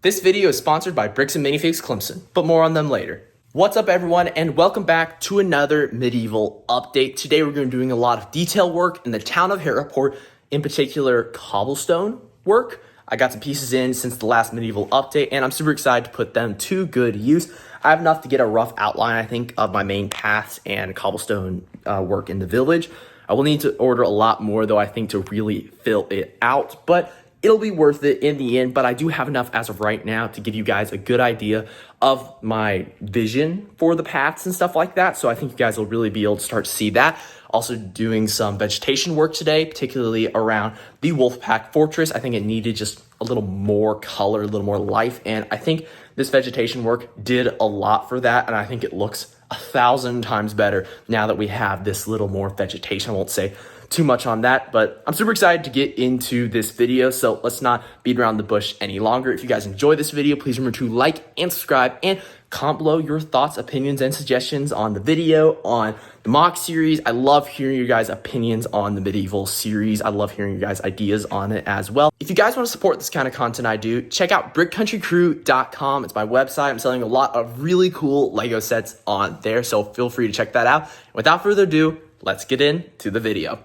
This video is sponsored by Bricks and Minifigs Clemson, but more on them later. What's up everyone, and welcome back to another medieval update. Today we're going to be doing a lot of detail work in the town of Harrowport, in particular cobblestone work. I got some pieces in since the last medieval update, and I'm super excited to put them to good use. I have enough to get a rough outline, I think, of my main paths and cobblestone work in the village. I will need to order a lot more, though, I think, to really fill it out, but it'll be worth it in the end. But I do have enough as of right now to give you guys a good idea of my vision for the paths and stuff like that. So I think you guys will really be able to start to see that. Also doing some vegetation work today, particularly around the Wolfpack Fortress. I think it needed just a little more color, a little more life. And I think this vegetation work did a lot for that. And I think it looks 1,000 times better now that we have this little more vegetation. I won't say too much on that, but I'm super excited to get into this video, so let's not beat around the bush any longer. If you guys enjoy this video, please remember to like and subscribe and comment below your thoughts, opinions, and suggestions on the video, on the mock series. I love hearing your guys' opinions on the medieval series. I love hearing your guys' ideas on it as well. If you guys want to support this kind of content I do, check out brickcountrycrew.com. It's my website. I'm selling a lot of really cool Lego sets on there, so feel free to check that out. Without further ado, let's get into the video.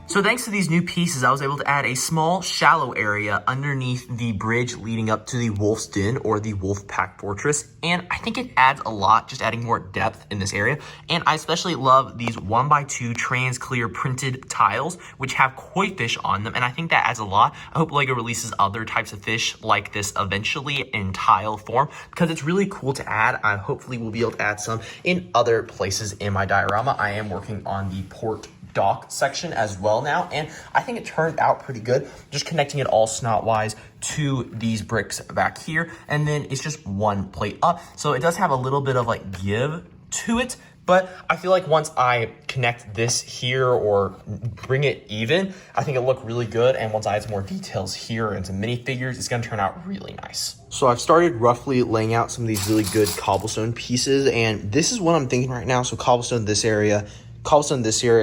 So thanks to these new pieces, I was able to add a small, shallow area underneath the bridge leading up to the Wolf's Den or the Wolfpack Fortress. And I think it adds a lot, just adding more depth in this area. And I especially love these 1x2 trans clear printed tiles, which have koi fish on them. And I think that adds a lot. I hope LEGO releases other types of fish like this eventually in tile form, because it's really cool to add. I hopefully will be able to add some in other places in my diorama. I am working on the port dock section as well now, and I think it turned out pretty good, just connecting it all snot-wise to these bricks back here, and then it's just one plate up, so it does have a little bit of like give to it. But I feel like once I connect this here or bring it even, I think it'll look really good. And once I add some more details here and some minifigures, it's gonna turn out really nice. So I've started roughly laying out some of these really good cobblestone pieces, and this is what I'm thinking right now. So cobblestone this area, I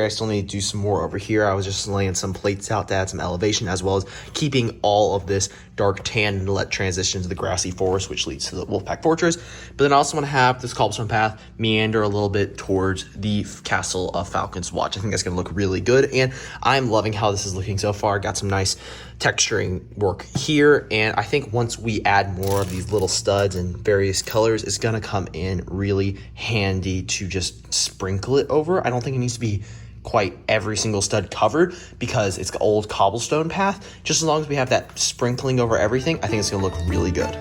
still need to do some more over here. I was just laying some plates out to add some elevation, as well as keeping all of this dark tan and let transition to the grassy forest, which leads to the Wolfpack Fortress. But then I also want to have this cobblestone path meander a little bit towards the Castle of Falcon's Watch. I think that's going to look really good, and I'm loving how this is looking so far. Got some nice texturing work here, and I think once we add more of these little studs in various colors, it's going to come in really handy to just sprinkle it over. I don't think it needs to be quite every single stud covered because it's an old cobblestone path. Just as long as we have that sprinkling over everything, I think it's going to look really good.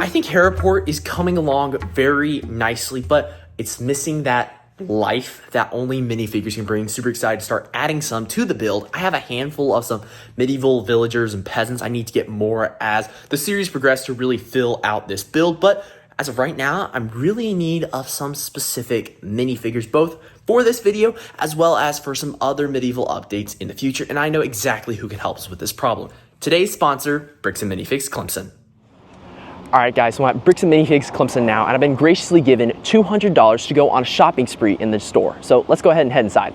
I think Harrowport is coming along very nicely, but it's missing that life that only minifigures can bring. Super excited to start adding some to the build. I have a handful of some medieval villagers and peasants. I need to get more as the series progresses to really fill out this build, but as of right now, I'm really in need of some specific minifigures, both for this video as well as for some other medieval updates in the future, and I know exactly who can help us with this problem. Today's sponsor, Bricks and Minifigs Clemson. All right, guys, so I'm at Bricks and Minifigs Clemson now, and I've been graciously given $200 to go on a shopping spree in the store. So let's go ahead and head inside.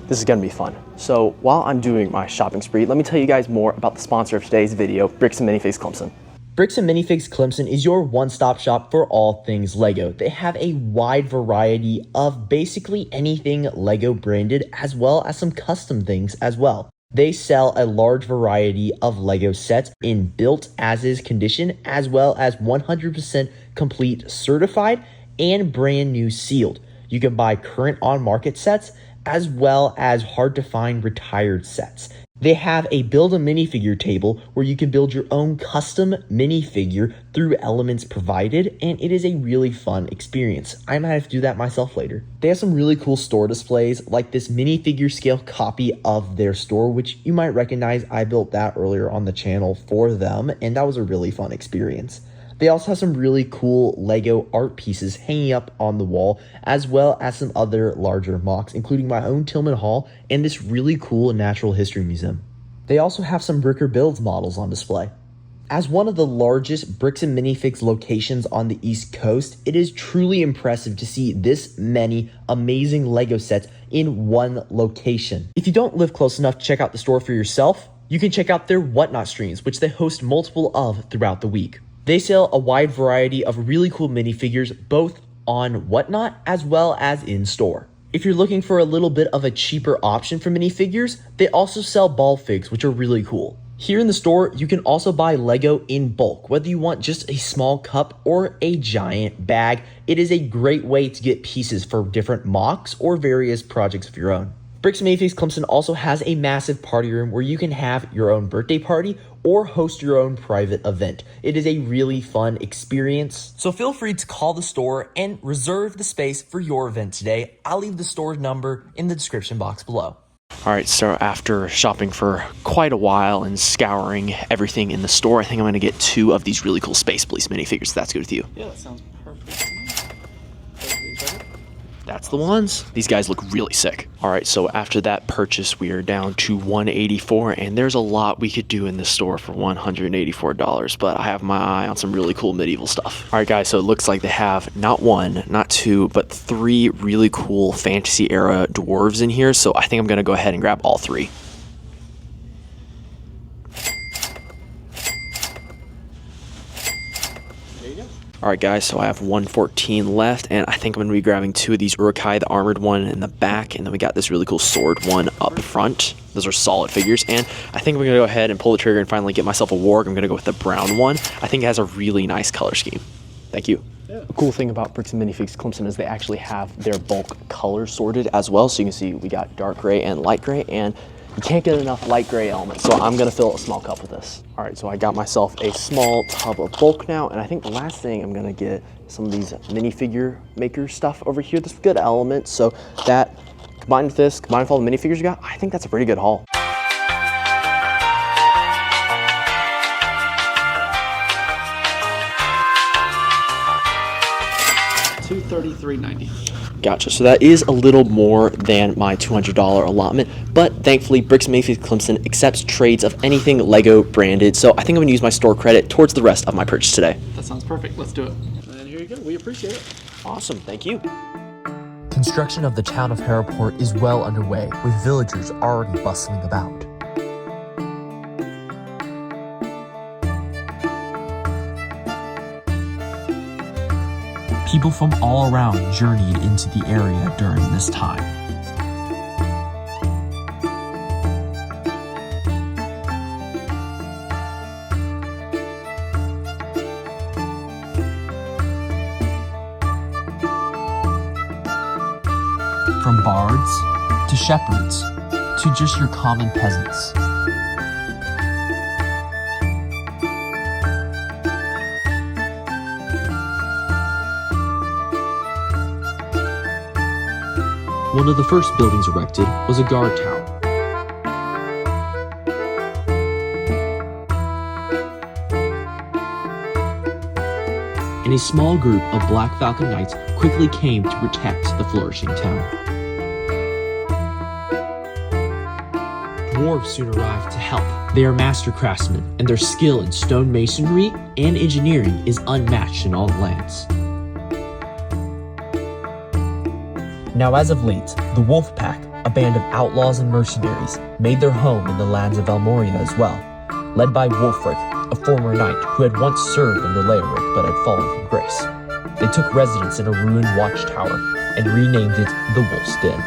This is gonna be fun. So while I'm doing my shopping spree, let me tell you guys more about the sponsor of today's video, Bricks and Minifigs Clemson. Bricks and Minifigs Clemson is your one-stop shop for all things LEGO. They have a wide variety of basically anything LEGO branded, as well as some custom things as well. They sell a large variety of LEGO sets in built as-is condition, as well as 100% complete certified and brand new sealed. You can buy current on-market sets, as well as hard-to-find retired sets. They have a build a minifigure table where you can build your own custom minifigure through elements provided, and it is a really fun experience. I might have to do that myself later. They have some really cool store displays, like this minifigure scale copy of their store, which you might recognize. I built that earlier on the channel for them, and that was a really fun experience. They also have some really cool LEGO art pieces hanging up on the wall, as well as some other larger mocks, including my own Tillman Hall and this really cool natural history museum. They also have some Bricker Builds models on display. As one of the largest Bricks and Minifigs locations on the East Coast, it is truly impressive to see this many amazing LEGO sets in one location. If you don't live close enough to check out the store for yourself, you can check out their Whatnot streams, which they host multiple of throughout the week. They sell a wide variety of really cool minifigures, both on Whatnot as well as in store. If you're looking for a little bit of a cheaper option for minifigures, they also sell ball figs, which are really cool. Here in the store, you can also buy LEGO in bulk, whether you want just a small cup or a giant bag. It is a great way to get pieces for different mocks or various projects of your own. Bricks and Minifigs Clemson also has a massive party room where you can have your own birthday party or host your own private event. It is a really fun experience. So feel free to call the store and reserve the space for your event today. I'll leave the store number in the description box below. All right, so after shopping for quite a while and scouring everything in the store, I think I'm gonna get 2 of these really cool Space Police minifigures. If that's good with you. Yeah, that sounds perfect. That's the ones. These guys look really sick. All right, so after that purchase, we are down to $184, and there's a lot we could do in this store for $184, but I have my eye on some really cool medieval stuff. All right, guys, so it looks like they have not 1, not 2, but 3 really cool fantasy era dwarves in here, so I think I'm gonna go ahead and grab all 3. All right, guys, so I have 114 left, and I think I'm going to be grabbing 2 of these Urukai, the armored one in the back, and then we got this really cool sword one up front. Those are solid figures, and I think I'm going to go ahead and pull the trigger and finally get myself a warg. I'm going to go with the brown one. I think it has a really nice color scheme. Thank you. Yeah. The cool thing about Bricks and Minifigs Clemson is they actually have their bulk colors sorted as well, so you can see we got dark gray and light gray, and you can't get enough light gray elements, so I'm gonna fill a small cup with this. All right, so I got myself a small tub of bulk now, and I think the last thing I'm gonna get some of these minifigure maker stuff over here. This is good elements, so that combined with this, combined with all the minifigures you got, I think that's a pretty good haul. $233.90. Gotcha, so that is a little more than my $200 allotment, but thankfully Bricks and Minifigs Clemson accepts trades of anything LEGO branded, so I think I'm gonna use my store credit towards the rest of my purchase today. That sounds perfect, let's do it. And here you go, we appreciate it. Awesome, thank you. Construction of the town of Harrowport is well underway, with villagers already bustling about. People from all around journeyed into the area during this time. From bards to shepherds to just your common peasants. One of the first buildings erected was a guard tower. And a small group of Black Falcon Knights quickly came to protect the flourishing town. Dwarves soon arrived to help. They are master craftsmen, and their skill in stone masonry and engineering is unmatched in all lands. Now as of late, the Wolf Pack, a band of outlaws and mercenaries, made their home in the lands of Elmoria as well, led by Wulfric, a former knight who had once served under Leoric but had fallen from grace. They took residence in a ruined watchtower and renamed it the Wolf's Den.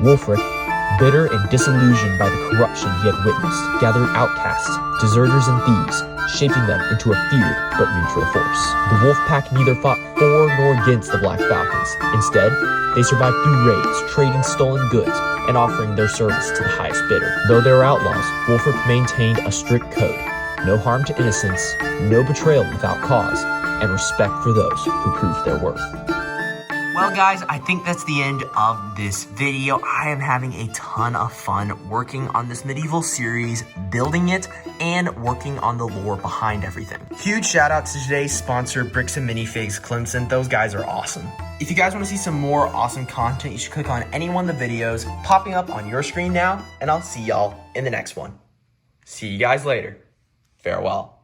Wulfric, bitter and disillusioned by the corruption he had witnessed, gathered outcasts, deserters, and thieves, shaping them into a feared but neutral force. The Wolf Pack neither fought for nor against the Black Falcons. Instead, they survived through raids, trading stolen goods, and offering their service to the highest bidder. Though they were outlaws, Wulfric maintained a strict code: no harm to innocents, no betrayal without cause, and respect for those who proved their worth. Well, guys, I think that's the end of this video. I am having a ton of fun working on this medieval series, building it, and working on the lore behind everything. Huge shout out to today's sponsor, Bricks and Minifigs, Clemson. Those guys are awesome. If you guys want to see some more awesome content, you should click on any one of the videos popping up on your screen now, and I'll see y'all in the next one. See you guys later. Farewell.